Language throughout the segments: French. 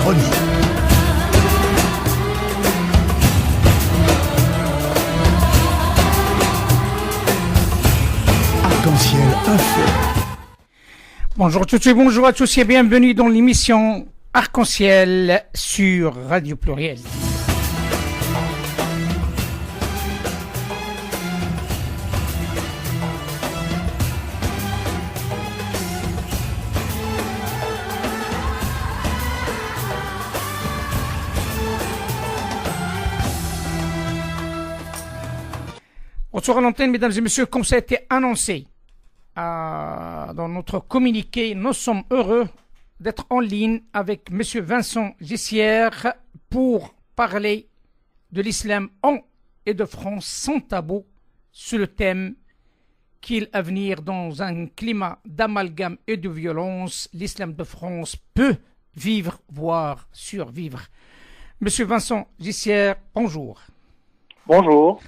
chronique. Arc-en-ciel info. Bonjour à toutes et bonjour à tous et bienvenue dans l'émission Arc-en-ciel sur Radio Pluriel. Retour à l'antenne, mesdames et messieurs, comme ça a été annoncé dans notre communiqué, nous sommes heureux d'être en ligne avec M. Vincent Gissière pour parler de l'islam en et de France sans tabou sur le thème qu'il à venir dans un climat d'amalgame et de violence, l'islam de France peut vivre, voire survivre. M. Vincent Gissière, bonjour. Bonjour.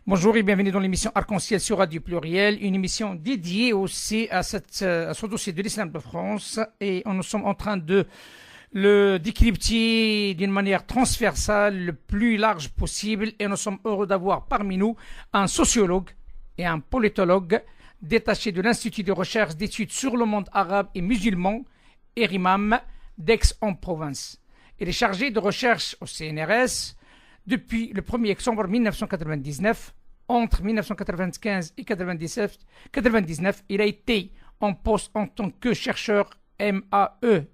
Bonjour et bienvenue dans l'émission Arc-en-ciel sur Radio Pluriel, une émission dédiée aussi à ce dossier de l'islam de France et nous sommes en train de le décrypter d'une manière transversale, le plus large possible et nous sommes heureux d'avoir parmi nous un sociologue et un politologue détaché de l'Institut de recherche d'études sur le monde arabe et musulman, Erimam, d'Aix-en-Provence. Il est chargé de recherche au CNRS depuis le 1er octobre 1999. Entre 1995 et 1999, il a été en poste en tant que chercheur MAEE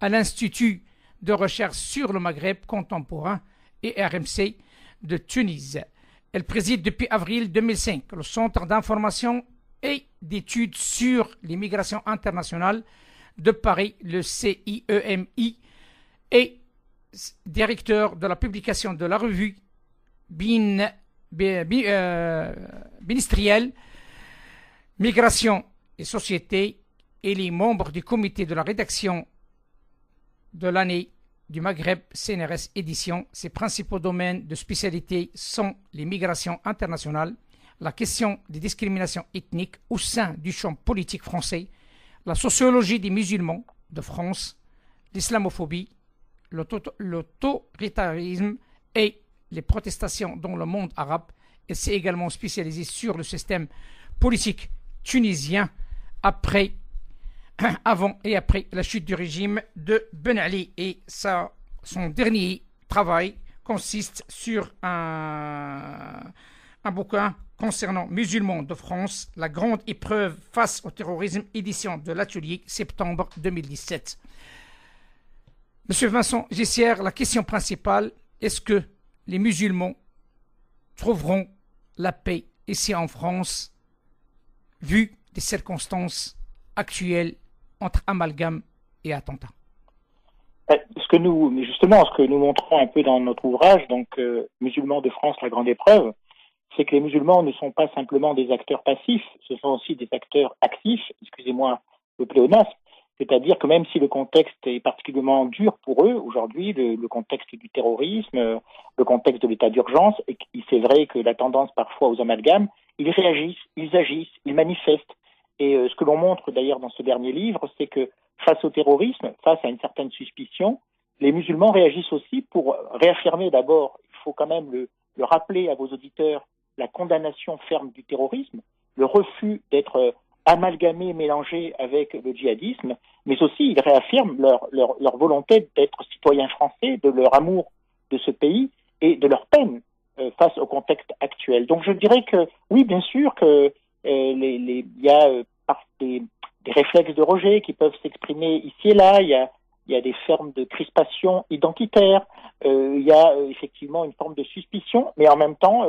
à l'Institut de recherche sur le Maghreb contemporain et RMC de Tunis. Elle préside depuis avril 2005 le Centre d'information et d'études sur l'immigration internationale de Paris, le CIEMI, et directeur de la publication de la revue ministérielle Migration et Société. Et les membres du comité de la rédaction de l'année du Maghreb CNRS édition. Ses principaux domaines de spécialité sont les migrations internationales, la question des discriminations ethniques au sein du champ politique français, la sociologie des musulmans de France, l'islamophobie, l'autoritarisme et les protestations dans le monde arabe. Elle s'est également spécialisée sur le système politique tunisien avant et après la chute du régime de Ben Ali. Et son dernier travail consiste sur un bouquin concernant musulmans de France, la grande épreuve face au terrorisme, édition de l'Atelier, septembre 2017. Monsieur Vincent Gissière, la question principale, est-ce que les musulmans trouveront la paix ici en France, vu les circonstances actuelles entre amalgame et attentat? Ce que nous montrons un peu dans notre ouvrage, donc Musulmans de France, la grande épreuve, c'est que les musulmans ne sont pas simplement des acteurs passifs, ce sont aussi des acteurs actifs, excusez-moi le pléonasme. C'est-à-dire que même si le contexte est particulièrement dur pour eux aujourd'hui, le contexte du terrorisme, le contexte de l'état d'urgence, et c'est vrai que la tendance parfois aux amalgames, ils réagissent, ils agissent, ils manifestent. Et ce que l'on montre d'ailleurs dans ce dernier livre, c'est que face au terrorisme, face à une certaine suspicion, les musulmans réagissent aussi pour réaffirmer d'abord, il faut quand même le rappeler à vos auditeurs, la condamnation ferme du terrorisme, le refus d'être amalgamés, mélangés avec le djihadisme, mais aussi ils réaffirment leur volonté d'être citoyens français, de leur amour de ce pays et de leur peine face au contexte actuel. Donc je dirais que oui, bien sûr que il y a des réflexes de rejet qui peuvent s'exprimer ici et là, il y a des formes de crispation identitaire, il y a effectivement une forme de suspicion, mais en même temps,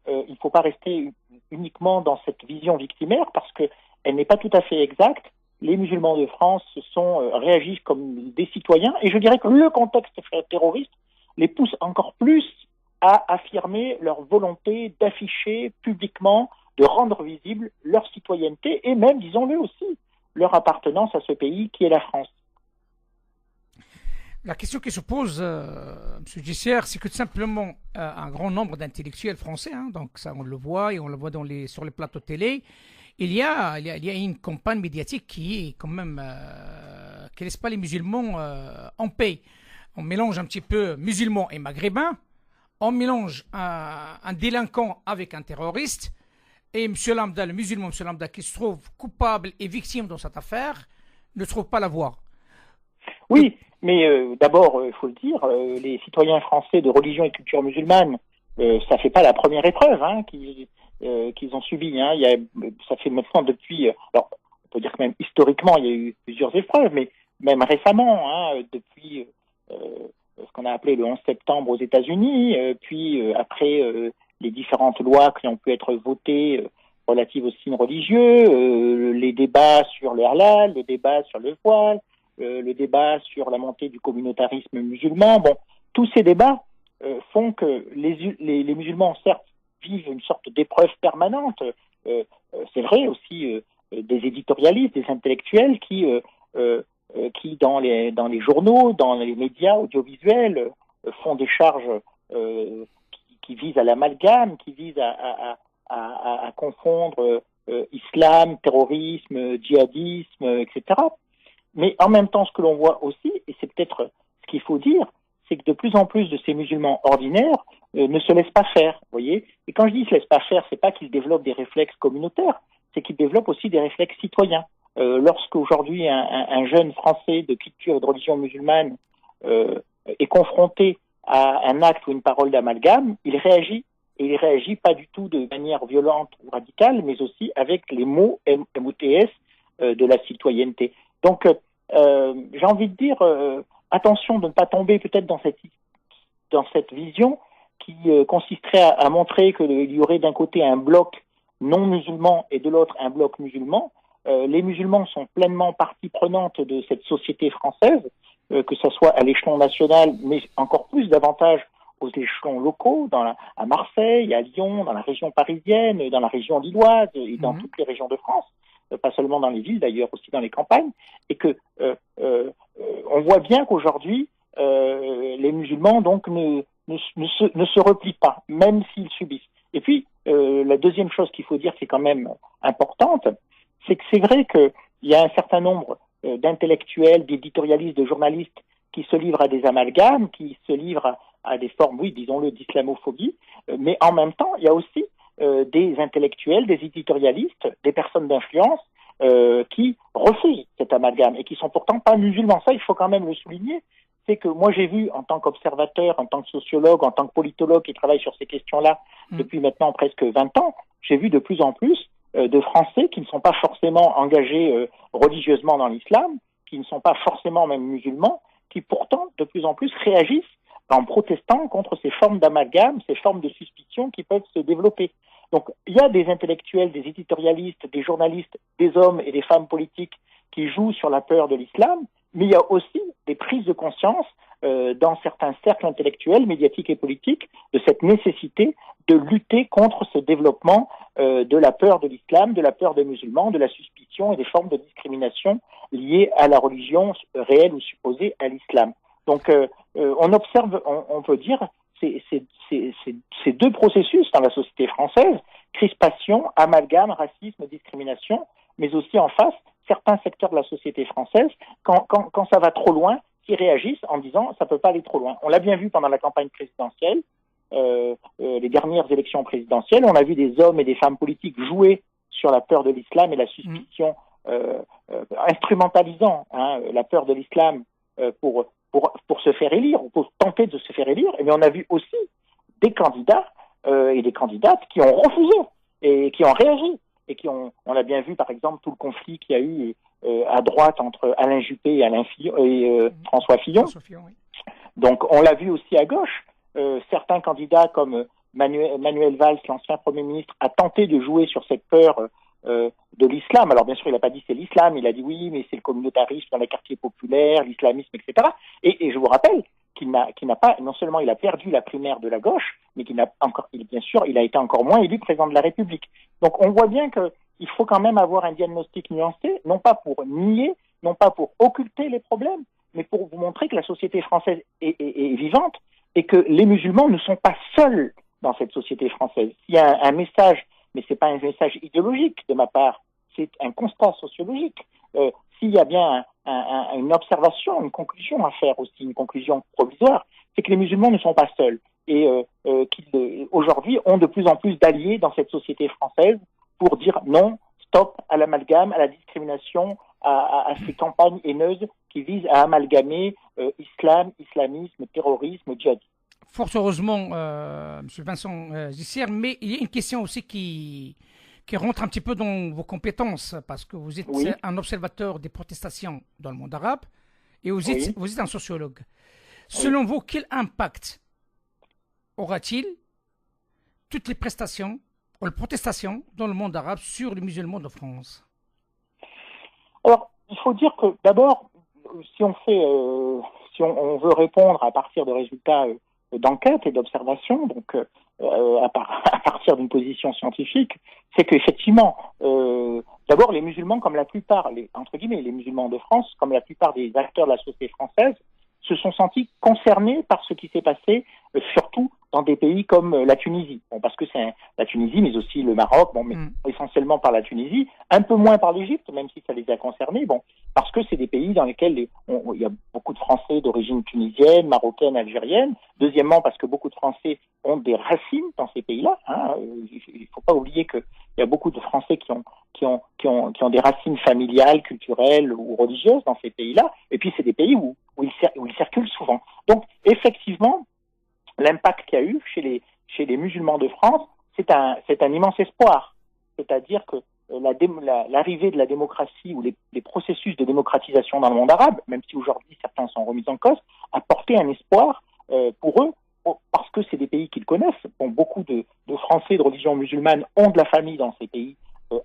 il ne faut pas rester uniquement dans cette vision victimaire parce que elle n'est pas tout à fait exacte. Les musulmans de France réagissent comme des citoyens et je dirais que le contexte terroriste les pousse encore plus à affirmer leur volonté d'afficher publiquement, de rendre visible leur citoyenneté et même, disons-le aussi, leur appartenance à ce pays qui est la France. La question qui se pose, M. Gissière, c'est que tout simplement un grand nombre d'intellectuels français, donc ça on le voit et on le voit sur les plateaux télé, il y a une campagne médiatique qui est quand même qui laisse pas les musulmans en paix. On mélange un petit peu musulmans et maghrébins. On mélange un délinquant avec un terroriste. Et M. Lambda, le musulman M. Lambda, qui se trouve coupable et victime dans cette affaire, ne trouve pas la voie. Oui, mais d'abord, il faut le dire, les citoyens français de religion et culture musulmane, ça fait pas la première épreuve qu'ils ont subie. Ça fait maintenant depuis... alors, on peut dire que même historiquement, il y a eu plusieurs épreuves, mais même récemment, depuis ce qu'on a appelé le 11 septembre aux États-Unis, puis après les différentes lois qui ont pu être votées relatives aux signes religieux, les débats sur le halal, le débat sur le voile, le débat sur la montée du communautarisme musulman. Bon, tous ces débats font que les musulmans, certes, vivent une sorte d'épreuve permanente. C'est vrai aussi des éditorialistes, des intellectuels qui dans les journaux, dans les médias audiovisuels, font des charges qui visent à l'amalgame, qui visent à confondre islam, terrorisme, djihadisme, etc. Mais en même temps, ce que l'on voit aussi, et c'est peut-être ce qu'il faut dire, c'est que de plus en plus de ces musulmans ordinaires ne se laissent pas faire, voyez. Et quand je dis se laissent pas faire, c'est pas qu'ils développent des réflexes communautaires, c'est qu'ils développent aussi des réflexes citoyens. Lorsqu'aujourd'hui un jeune Français de culture et de religion musulmane est confronté à un acte ou une parole d'amalgame, il réagit. Et il réagit pas du tout de manière violente ou radicale, mais aussi avec les mots MOTS de la citoyenneté. Donc, j'ai envie de dire, attention de ne pas tomber peut-être dans cette vision qui consisterait à montrer qu'il y aurait d'un côté un bloc non musulman et de l'autre un bloc musulman. Les musulmans sont pleinement partie prenante de cette société française, que ce soit à l'échelon national, mais encore plus davantage aux échelons locaux, à Marseille, à Lyon, dans la région parisienne, dans la région lilloise et dans toutes les régions de France, pas seulement dans les villes d'ailleurs, aussi dans les campagnes, et que on voit bien qu'aujourd'hui les musulmans donc ne se replient pas, même s'ils subissent. Et puis la deuxième chose qu'il faut dire, qui est quand même importante, c'est que c'est vrai qu'il y a un certain nombre d'intellectuels, d'éditorialistes, de journalistes qui se livrent à des amalgames, qui se livrent à des formes, oui, disons-le, d'islamophobie, mais en même temps, il y a aussi des intellectuels, des éditorialistes, des personnes d'influence qui refusent cet amalgame et qui sont pourtant pas musulmans. Ça, il faut quand même le souligner. C'est que moi, j'ai vu, en tant qu'observateur, en tant que sociologue, en tant que politologue qui travaille sur ces questions-là depuis maintenant presque 20 ans, j'ai vu de plus en plus de Français qui ne sont pas forcément engagés religieusement dans l'islam, qui ne sont pas forcément même musulmans, qui pourtant, de plus en plus, réagissent en protestant contre ces formes d'amalgame, ces formes de suspicion qui peuvent se développer. Donc, il y a des intellectuels, des éditorialistes, des journalistes, des hommes et des femmes politiques qui jouent sur la peur de l'islam, mais il y a aussi des prises de conscience dans certains cercles intellectuels, médiatiques et politiques, de cette nécessité de lutter contre ce développement de la peur de l'islam, de la peur des musulmans, de la suspicion et des formes de discrimination liées à la religion réelle ou supposée à l'islam. Donc, on observe, on peut dire, ces deux processus dans la société française, crispation, amalgame, racisme, discrimination, mais aussi en face, certains secteurs de la société française, quand ça va trop loin, qui réagissent en disant ça peut pas aller trop loin. On l'a bien vu pendant la campagne présidentielle, les dernières élections présidentielles, on a vu des hommes et des femmes politiques jouer sur la peur de l'islam et la suspicion, instrumentalisant la peur de l'islam pour se faire élire, ou pour tenter de se faire élire. Mais on a vu aussi des candidats et des candidates qui ont refusé et qui ont réagi. Et on a bien vu, par exemple, tout le conflit qu'il y a eu à droite entre Alain Juppé et François Fillon. Oui. Donc, on l'a vu aussi à gauche. Certains candidats comme Manuel Valls, l'ancien Premier ministre, a tenté de jouer sur cette peur de l'islam. Alors, bien sûr, il n'a pas dit c'est l'islam. Il a dit oui, mais c'est le communautarisme dans les quartiers populaires, l'islamisme, etc. Et je vous rappelle qu'il n'a pas, non seulement il a perdu la primaire de la gauche, mais qu'il n'a encore, bien sûr, il a été encore moins élu président de la République. Donc, on voit bien qu'il faut quand même avoir un diagnostic nuancé, non pas pour nier, non pas pour occulter les problèmes, mais pour vous montrer que la société française est vivante et que les musulmans ne sont pas seuls dans cette société française. Il y a un message, mais c'est pas un message idéologique de ma part, c'est un constat sociologique. s'il y a bien une observation, une conclusion à faire aussi, une conclusion provisoire, c'est que les musulmans ne sont pas seuls et qu'ils aujourd'hui ont de plus en plus d'alliés dans cette société française pour dire non, stop à l'amalgame, à la discrimination, à ces campagnes haineuses qui visent à amalgamer islam, islamisme, terrorisme, djihadisme. Fort heureusement, M. Vincent Gisser, mais il y a une question aussi qui rentre un petit peu dans vos compétences, parce que vous êtes un observateur des protestations dans le monde arabe et vous êtes un sociologue. Selon vous, quel impact aura-t-il toutes les prestations ou les protestations dans le monde arabe sur les musulmans de France? Alors, il faut dire que d'abord, si on veut répondre à partir de résultats d'enquête et d'observation, donc à partir d'une position scientifique, c'est qu'effectivement, d'abord les musulmans, comme la plupart, entre guillemets, les musulmans de France, comme la plupart des acteurs de la société française, se sont sentis concernés par ce qui s'est passé, surtout dans des pays comme la Tunisie. Bon, parce que c'est la Tunisie, mais aussi le Maroc, bon, mais essentiellement par la Tunisie, un peu moins par l'Égypte, même si ça les a concernés, bon, parce que c'est des pays dans lesquels il y a beaucoup de Français d'origine tunisienne, marocaine, algérienne. Deuxièmement, parce que beaucoup de Français ont des racines dans ces pays-là. Hein. Il ne faut pas oublier qu'il y a beaucoup de Français qui ont des racines familiales, culturelles ou religieuses dans ces pays-là. Et puis, c'est des pays où ils circulent souvent. Donc, effectivement, l'impact qu'il y a eu chez les musulmans de France, c'est un immense espoir. C'est-à-dire que l'arrivée de la démocratie ou les processus de démocratisation dans le monde arabe, même si aujourd'hui certains sont remis en cause, a porté un espoir pour eux, parce que c'est des pays qu'ils connaissent. Bon, beaucoup de Français de religion musulmane ont de la famille dans ces pays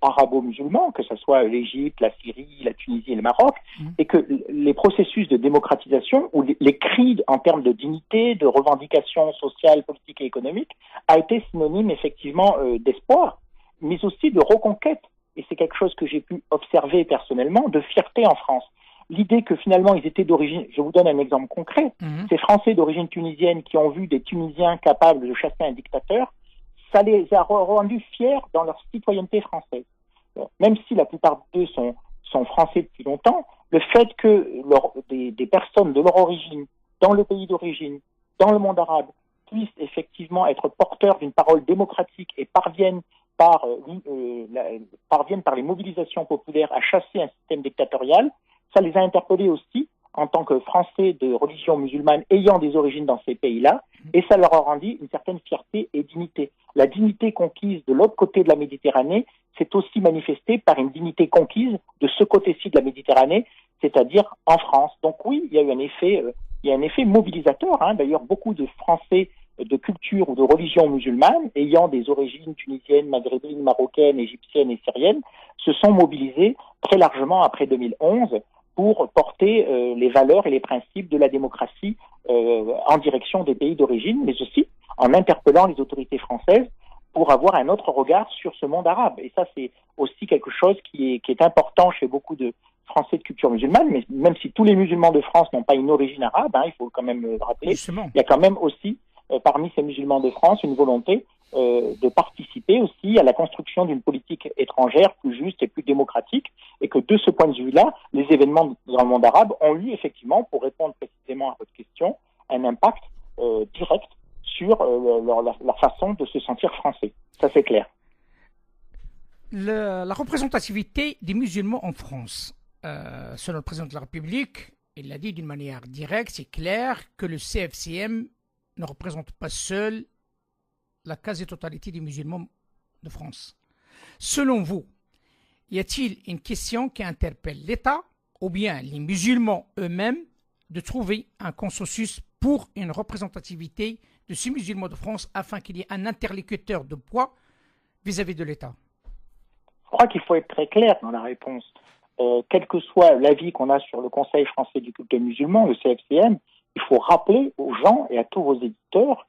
arabo-musulmans, que ce soit l'Égypte, la Syrie, la Tunisie et le Maroc, et que les processus de démocratisation ou les cris en termes de dignité, de revendications sociales, politiques et économiques a été synonyme effectivement d'espoir, mais aussi de reconquête. Et c'est quelque chose que j'ai pu observer personnellement, de fierté en France. L'idée que finalement ils étaient d'origine, je vous donne un exemple concret, ces Français d'origine tunisienne qui ont vu des Tunisiens capables de chasser un dictateur, ça les a rendus fiers dans leur citoyenneté française. Même si la plupart d'eux sont français depuis longtemps, le fait que des personnes de leur origine, dans le pays d'origine, dans le monde arabe, puissent effectivement être porteurs d'une parole démocratique et parviennent par les mobilisations populaires à chasser un système dictatorial, ça les a interpellés aussi en tant que Français de religion musulmane ayant des origines dans ces pays-là, et ça leur a rendu une certaine fierté et dignité. La dignité conquise de l'autre côté de la Méditerranée s'est aussi manifestée par une dignité conquise de ce côté-ci de la Méditerranée, c'est-à-dire en France. Donc oui, il y a eu un effet mobilisateur. Hein. D'ailleurs, beaucoup de Français de culture ou de religion musulmane ayant des origines tunisiennes, maghrébines, marocaines, égyptiennes et syriennes se sont mobilisés très largement après 2011 pour porter les valeurs et les principes de la démocratie en direction des pays d'origine, mais aussi en interpellant les autorités françaises pour avoir un autre regard sur ce monde arabe. Et ça, c'est aussi quelque chose qui est important chez beaucoup de Français de culture musulmane, mais même si tous les musulmans de France n'ont pas une origine arabe, hein, il faut quand même le rappeler, il y a quand même aussi parmi ces musulmans de France une volonté de participer aussi à la construction d'une politique étrangère plus juste et plus démocratique, et que de ce point de vue-là, les événements dans le monde arabe ont eu effectivement, pour répondre précisément à votre question, un impact direct sur leur façon de se sentir français. Ça, c'est clair. La représentativité des musulmans en France, selon le président de la République, il l'a dit d'une manière directe, c'est clair que le CFCM ne représente pas seul la quasi-totalité des musulmans de France. Selon vous, y a-t-il une question qui interpelle l'État ou bien les musulmans eux-mêmes de trouver un consensus pour une représentativité de ces musulmans de France afin qu'il y ait un interlocuteur de poids vis-à-vis de l'État? Je crois qu'il faut être très clair dans la réponse. Quel que soit l'avis qu'on a sur le Conseil français du culte musulman, le CFCM, il faut rappeler aux gens et à tous vos éditeurs,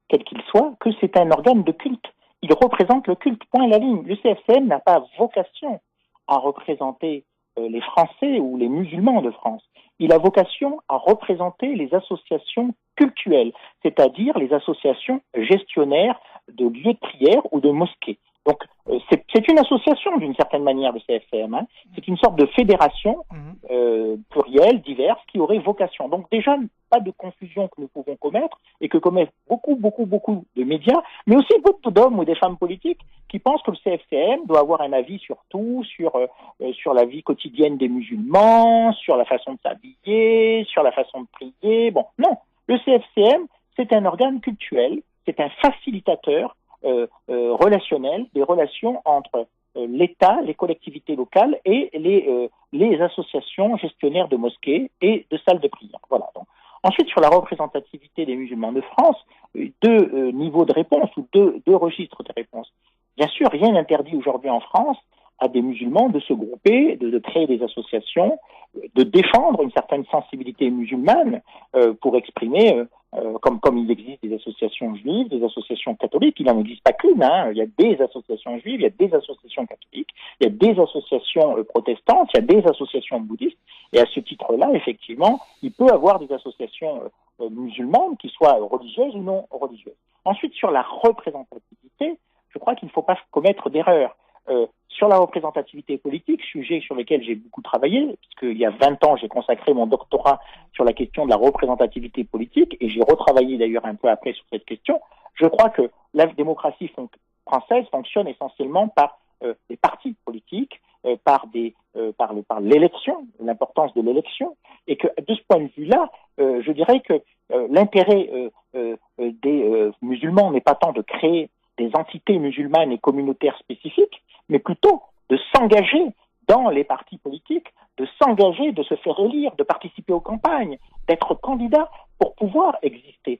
quels qu'ils soient, que c'est un organe de culte. Il représente le culte, point la ligne. Le CFCM n'a pas vocation à représenter les Français ou les musulmans de France. Il a vocation à représenter les associations cultuelles, c'est-à-dire les associations gestionnaires de lieux de prière ou de mosquées. Donc, c'est une association d'une certaine manière, le CFCM. Hein. C'est une sorte de fédération plurielle, diverse, qui aurait vocation. Donc déjà, pas de confusion que nous pouvons commettre et que commettent beaucoup de médias, mais aussi beaucoup d'hommes ou des femmes politiques qui pensent que le CFCM doit avoir un avis sur tout, sur la vie quotidienne des musulmans, sur la façon de s'habiller, sur la façon de prier. Bon, non. Le CFCM, c'est un organe cultuel, c'est un facilitateur relationnel des relations entre l'État, les collectivités locales et les associations gestionnaires de mosquées et de salles de prière. Voilà. Donc, ensuite, sur la représentativité des musulmans de France, deux niveaux de réponse ou deux registres de réponse. Bien sûr, rien n'interdit aujourd'hui en France à des musulmans de se grouper, de créer des associations, de défendre une certaine sensibilité musulmane pour exprimer, comme il existe des associations juives, des associations catholiques, il n'en existe pas qu'une, hein. Il y a des associations juives, il y a des associations catholiques, il y a des associations protestantes, il y a des associations bouddhistes, et à ce titre-là, effectivement, il peut y avoir des associations musulmanes qui soient religieuses ou non religieuses. Ensuite, sur la représentativité, je crois qu'il ne faut pas commettre d'erreur. Sur la représentativité politique, sujet sur lequel j'ai beaucoup travaillé, puisqu'il y a 20 ans, j'ai consacré mon doctorat sur la question de la représentativité politique, et j'ai retravaillé d'ailleurs un peu après sur cette question, je crois que la démocratie française fonctionne essentiellement par des partis politiques, par l'élection, l'importance de l'élection, et que de ce point de vue-là, je dirais que l'intérêt des musulmans n'est pas tant de créer des entités musulmanes et communautaires spécifiques, mais plutôt de s'engager dans les partis politiques, de s'engager, de se faire élire, de participer aux campagnes, d'être candidat pour pouvoir exister.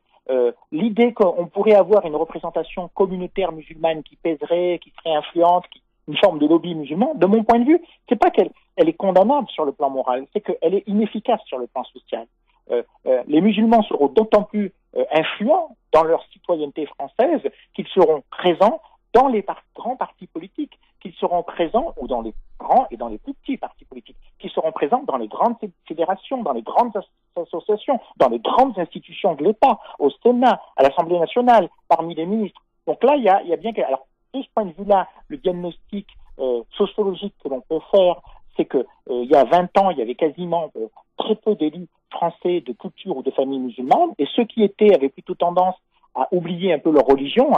L'idée qu'on pourrait avoir une représentation communautaire musulmane qui pèserait, qui serait influente, une forme de lobby musulman, de mon point de vue, c'est pas qu'elle est condamnable sur le plan moral, c'est qu'elle est inefficace sur le plan social. Les musulmans seront d'autant plus influents dans leur citoyenneté française qu'ils seront présents dans les grands partis politiques, qu'ils seront présents, ou dans les grands et dans les plus petits partis politiques, qu'ils seront présents dans les grandes fédérations, dans les grandes associations, dans les grandes institutions de l'État, au Sénat, à l'Assemblée nationale, parmi les ministres. Donc là, il y a bien que... Alors, de ce point de vue-là, le diagnostic sociologique que l'on peut faire, c'est que il y a 20 ans, il y avait quasiment très peu d'élus français de culture ou de famille musulmane, et ceux qui étaient avaient plutôt tendance à oublier un peu leur religion,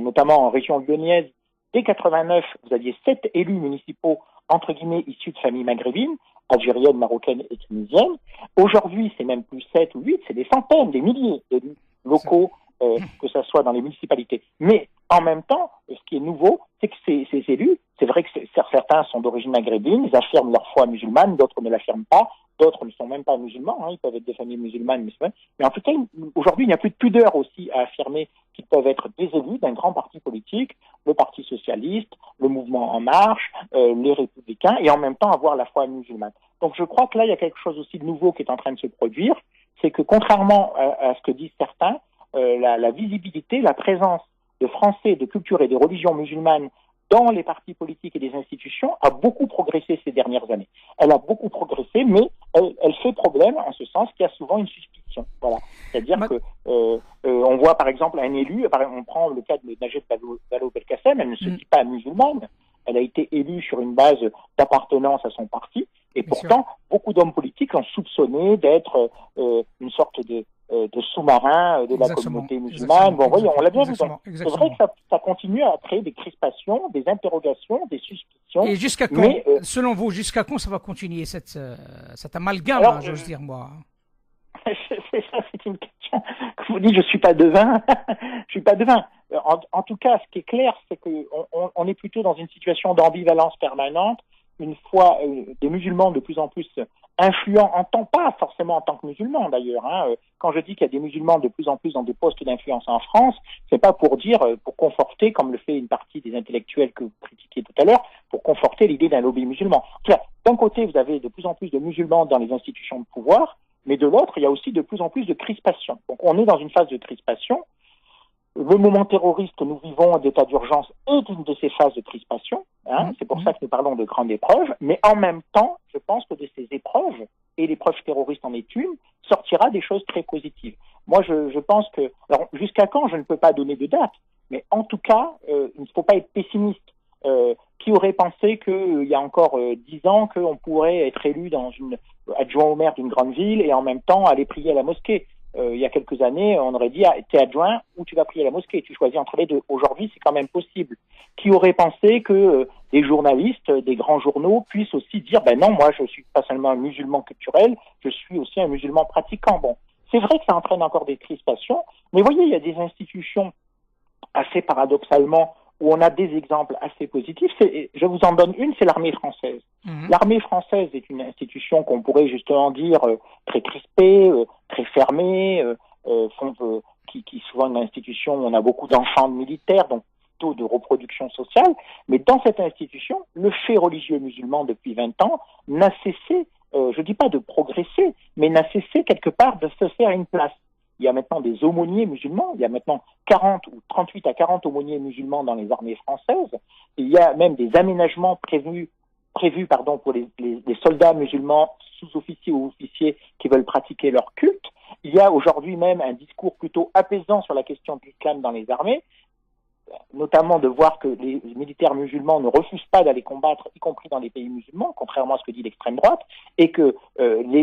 notamment en région lyonnaise. Dès 89, vous aviez 7 élus municipaux, entre guillemets, issus de familles maghrébines, algériennes, marocaines et tunisiennes. Aujourd'hui, c'est même plus 7 ou 8, c'est des centaines, des milliers d'élus locaux, que ça soit dans les municipalités. Mais en même temps, ce qui est nouveau, c'est que ces élus, c'est vrai que certains sont d'origine maghrébine, ils affirment leur foi musulmane, d'autres ne l'affirment pas, d'autres ne sont même pas musulmans, ils peuvent être des familles musulmanes, mais en tout cas, aujourd'hui, il n'y a plus de pudeur aussi à affirmer qu'ils peuvent être des élus d'un grand parti politique, le Parti socialiste, le Mouvement En Marche, les Républicains, et en même temps avoir la foi musulmane. Donc je crois que là, il y a quelque chose aussi de nouveau qui est en train de se produire, c'est que contrairement à ce que disent certains, la visibilité, la présence de Français, de culture et de religions musulmanes dans les partis politiques et les institutions a beaucoup progressé ces dernières années. Elle a beaucoup progressé, mais elle fait problème en ce sens qu'il y a souvent une suspicion. Voilà. C'est-à-dire que on voit par exemple un élu, on prend le cas de Najat Vallaud-Belkacem, elle ne se dit pas musulmane, elle a été élue sur une base d'appartenance à son parti, et pourtant beaucoup d'hommes politiques l'ont soupçonné d'être une sorte de sous-marin de la communauté musulmane. Bon, voyez, on l'a bien vu. C'est vrai que ça continue à créer des crispations, des interrogations, des suspicions. Et jusqu'à quand, selon vous, jusqu'à quand ça va continuer cet amalgame, j'ose dire, moi? C'est une question que vous dites, je suis pas devin. Je suis pas devin. En tout cas, ce qui est clair, c'est qu'on est plutôt dans une situation d'ambivalence permanente. Une fois des musulmans de plus en plus influents, pas forcément en tant que musulmans d'ailleurs. Quand je dis qu'il y a des musulmans de plus en plus dans des postes d'influence en France, c'est pas pour dire, pour conforter, comme le fait une partie des intellectuels que vous critiquiez tout à l'heure, pour conforter l'idée d'un lobby musulman. D'un côté, vous avez de plus en plus de musulmans dans les institutions de pouvoir, mais de l'autre, il y a aussi de plus en plus de crispation. Donc on est dans une phase de crispation. Le moment terroriste que nous vivons d'état d'urgence est une de ces phases de crispation. C'est pour ça que nous parlons de grandes épreuves. Mais en même temps, je pense que de ces épreuves, et l'épreuve terroriste en est une, sortira des choses très positives. Moi, je pense que... Alors, jusqu'à quand, je ne peux pas donner de date. Mais en tout cas, il ne faut pas être pessimiste. Qui aurait pensé qu'il y a encore 10 ans qu'on pourrait être élu adjoint au maire d'une grande ville et en même temps aller prier à la mosquée. Il y a quelques années, on aurait dit, t'es adjoint ou tu vas prier à la mosquée, tu choisis entre les deux. Aujourd'hui, c'est quand même possible. Qui aurait pensé que des journalistes, des grands journaux puissent aussi dire, ben non, moi je suis pas seulement un musulman culturel, je suis aussi un musulman pratiquant. Bon, c'est vrai que ça entraîne encore des crispations, mais vous voyez, il y a des institutions assez paradoxalement où on a des exemples assez positifs. Je vous en donne une, c'est l'armée française. L'armée française est une institution qu'on pourrait justement dire très crispée, très fermée, qui est souvent une institution où on a beaucoup d'enfants de militaires, donc plutôt de reproduction sociale. Mais dans cette institution, le fait religieux musulman depuis 20 ans n'a cessé, je dis pas de progresser, mais n'a cessé quelque part de se faire une place. Il y a maintenant des aumôniers musulmans, il y a maintenant 38 à 40 aumôniers musulmans dans les armées françaises. Il y a même des aménagements prévus pour les soldats musulmans, sous-officiers ou officiers qui veulent pratiquer leur culte. Il y a aujourd'hui même un discours plutôt apaisant sur la question de l'islam dans les armées, notamment de voir que les militaires musulmans ne refusent pas d'aller combattre, y compris dans les pays musulmans, contrairement à ce que dit l'extrême droite, et que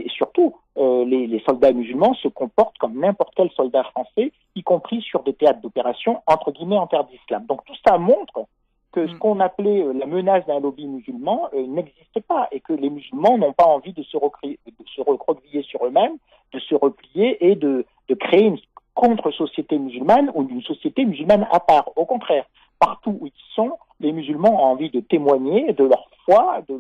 surtout les soldats musulmans se comportent comme n'importe quel soldat français, y compris sur des théâtres d'opération entre guillemets en terre d'islam. Donc tout ça montre que ce qu'on appelait la menace d'un lobby musulman n'existe pas, et que les musulmans n'ont pas envie de se recroqueviller sur eux-mêmes, de se replier et de créer une contre-société musulmane ou d'une société musulmane à part. Au contraire, partout où ils sont, les musulmans ont envie de témoigner de leur foi, de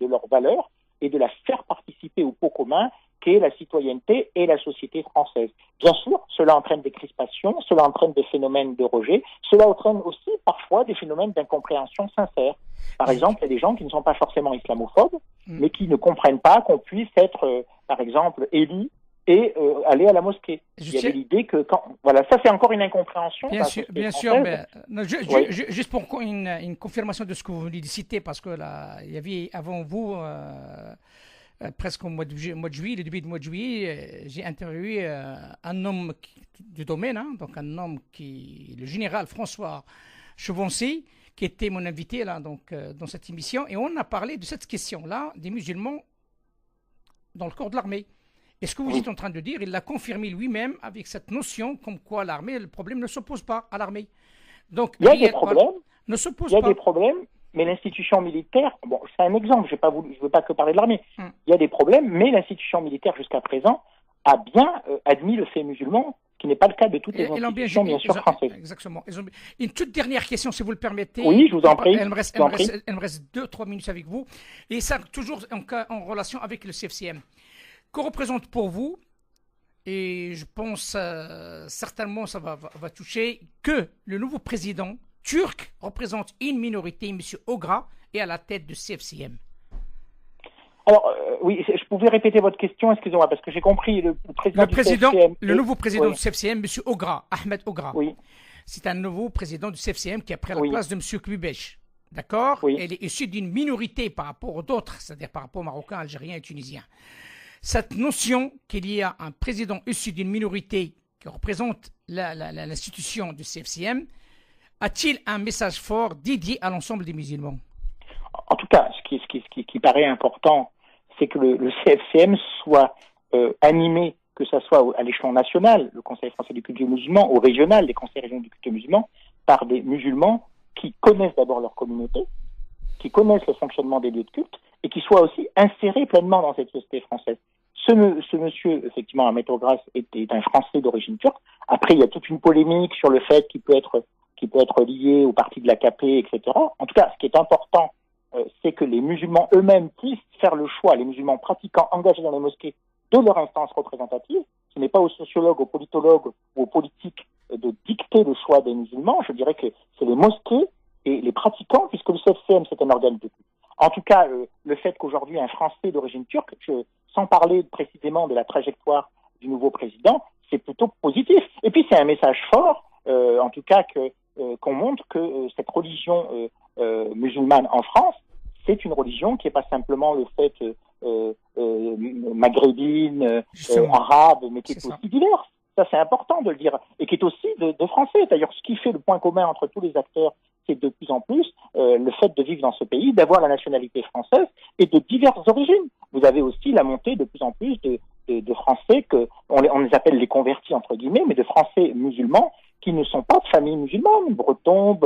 leurs valeurs et de la faire participer au pot commun qu'est la citoyenneté et la société française. Bien sûr, cela entraîne des crispations, cela entraîne des phénomènes de rejet, cela entraîne aussi parfois des phénomènes d'incompréhension sincère. Par exemple, il y a des gens qui ne sont pas forcément islamophobes, mais qui ne comprennent pas qu'on puisse être, par exemple, élu et aller à la mosquée. Il y avait l'idée que voilà, ça c'est encore une incompréhension. Bien sûr, mais juste pour une confirmation de ce que vous venez de citer, parce que là, il y avait avant vous, presque au mois de juillet, le début du mois de juillet, j'ai interviewé un homme du domaine, donc un homme le général François Chevancé, qui était mon invité là, donc, dans cette émission, et on a parlé de cette question-là des musulmans dans le corps de l'armée. Et ce que vous êtes en train de dire, il l'a confirmé lui-même avec cette notion comme quoi l'armée, le problème ne s'oppose pas à l'armée. Donc, il y a des problèmes, ne s'oppose pas. Il y a des problèmes, mais l'institution militaire, bon, c'est un exemple, je ne veux pas que parler de l'armée. Il y a des problèmes, mais l'institution militaire jusqu'à présent a bien admis le fait musulman, ce qui n'est pas le cas de toutes les institutions, bien sûr, françaises. Exactement. Une toute dernière question, si vous le permettez. Oui, je vous en prie. Elle me reste 2-3 minutes avec vous. Et ça, toujours en relation avec le CFCM. Que représente pour vous, et je pense certainement ça va toucher, que le nouveau président turc représente une minorité, M. Ogra, est à la tête de CFCM? Alors, oui, je pouvais répéter votre question, excusez-moi, parce que j'ai compris. Le nouveau président du CFCM, M. Ogra, Ahmed Ogra. Oui. C'est un nouveau président du CFCM qui a pris la place de M. Kubesh. D'accord? Oui. Elle est issue d'une minorité par rapport aux autres, c'est-à-dire par rapport aux Marocains, Algériens et Tunisiens. Cette notion qu'il y a un président issu d'une minorité qui représente l'institution du CFCM, a-t-il un message fort dédié à l'ensemble des musulmans? En tout cas, ce qui paraît important, c'est que le CFCM soit animé, que ce soit à l'échelon national, le Conseil français du culte musulman, au régional, les conseils régionaux du culte musulman, par des musulmans qui connaissent d'abord leur communauté, qui connaissent le fonctionnement des lieux de culte, et qui soient aussi insérés pleinement dans cette société française. Ce monsieur, effectivement, Ahmed Ogras, est un Français d'origine turque. Après, il y a toute une polémique sur le fait qu'il peut être lié au parti de l'AKP, etc. En tout cas, ce qui est important, c'est que les musulmans eux-mêmes puissent faire le choix, les musulmans pratiquants engagés dans les mosquées, de leur instance représentative. Ce n'est pas aux sociologues, aux politologues ou aux politiques de dicter le choix des musulmans. Je dirais que c'est les mosquées et les pratiquants, puisque le CFCM, c'est un organe de culte. En tout cas, le fait qu'aujourd'hui un Français d'origine turque, sans parler précisément de la trajectoire du nouveau président, c'est plutôt positif. Et puis c'est un message fort, en tout cas qu'on montre que cette religion musulmane en France, c'est une religion qui n'est pas simplement le fait maghrébine, arabe, mais qui est aussi diverse. Ça, c'est important de le dire. Et qui est aussi de français. D'ailleurs, ce qui fait le point commun entre tous les acteurs, c'est de plus en plus le fait de vivre dans ce pays, d'avoir la nationalité française et de diverses origines. Vous avez aussi la montée de plus en plus de Français on les appelle les convertis entre guillemets, mais de Français musulmans qui ne sont pas de famille musulmane, bretons,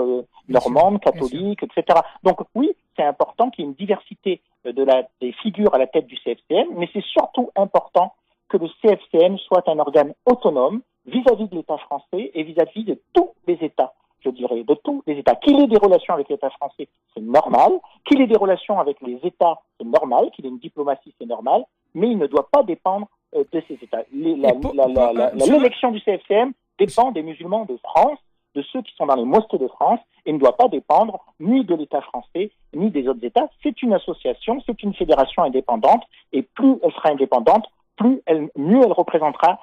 normandes, catholiques, etc. Donc oui, c'est important qu'il y ait une diversité des figures à la tête du CFCM, mais c'est surtout important que le CFCM soit un organe autonome vis-à-vis de l'État français et vis-à-vis de tous les États, je dirais, de tous les États. Qu'il ait des relations avec l'État français, c'est normal. Qu'il ait des relations avec les États, c'est normal. Qu'il ait une diplomatie, c'est normal. Mais il ne doit pas dépendre de ces États. L'élection du CFCM dépend des musulmans de France, de ceux qui sont dans les mosquées de France, et ne doit pas dépendre ni de l'État français, ni des autres États. C'est une association, c'est une fédération indépendante, et plus elle sera indépendante, mieux elle représentera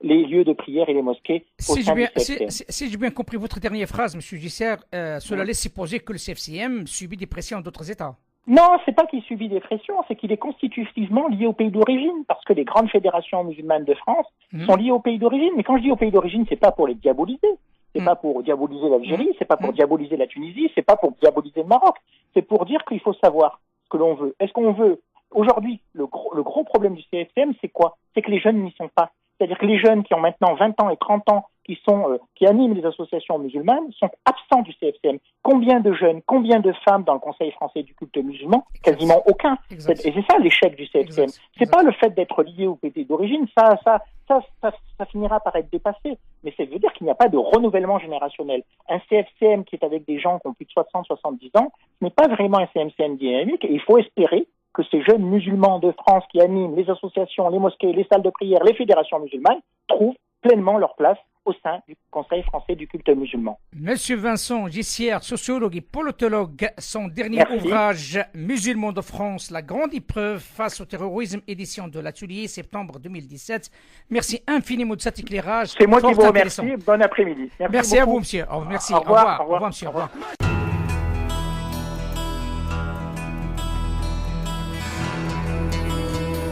les lieux de prière et les mosquées au sein du CFCM. Si j'ai bien compris votre dernière phrase, M. Gisser, cela laisse supposer que le CFCM subit des pressions d'autres États. Non, c'est pas qu'il subit des pressions, c'est qu'il est constitutivement lié au pays d'origine, parce que les grandes fédérations musulmanes de France sont liées au pays d'origine. Mais quand je dis au pays d'origine, c'est pas pour les diaboliser. C'est pas pour diaboliser l'Algérie, c'est pas pour diaboliser la Tunisie, c'est pas pour diaboliser le Maroc. C'est pour dire qu'il faut savoir ce que l'on veut. Est-ce qu'on veut aujourd'hui, le gros problème du CFCM, c'est quoi? C'est que les jeunes n'y sont pas. C'est-à-dire que les jeunes qui ont maintenant 20 ans et 30 ans, qui animent les associations musulmanes, sont absents du CFCM. Combien de jeunes, combien de femmes dans le Conseil français du culte musulman? Quasiment aucun. Et c'est ça l'échec du CFCM. C'est pas le fait d'être lié au pays d'origine, ça finira par être dépassé. Mais ça veut dire qu'il n'y a pas de renouvellement générationnel. Un CFCM qui est avec des gens qui ont plus de 60, 70 ans, ce n'est pas vraiment un CFCM dynamique, et il faut espérer que ces jeunes musulmans de France qui animent les associations, les mosquées, les salles de prière, les fédérations musulmanes, trouvent pleinement leur place au sein du Conseil français du culte musulman. Monsieur Vincent Gisser, sociologue et politologue, son dernier ouvrage Musulmans de France, la grande épreuve face au terrorisme, édition de l'Atelier, septembre 2017. Merci infiniment de cet éclairage. C'est moi qui vous remercie. Bon après-midi. Merci à vous, monsieur. Merci. Au revoir. Au revoir, monsieur. Au revoir.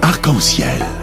Arc-en-ciel.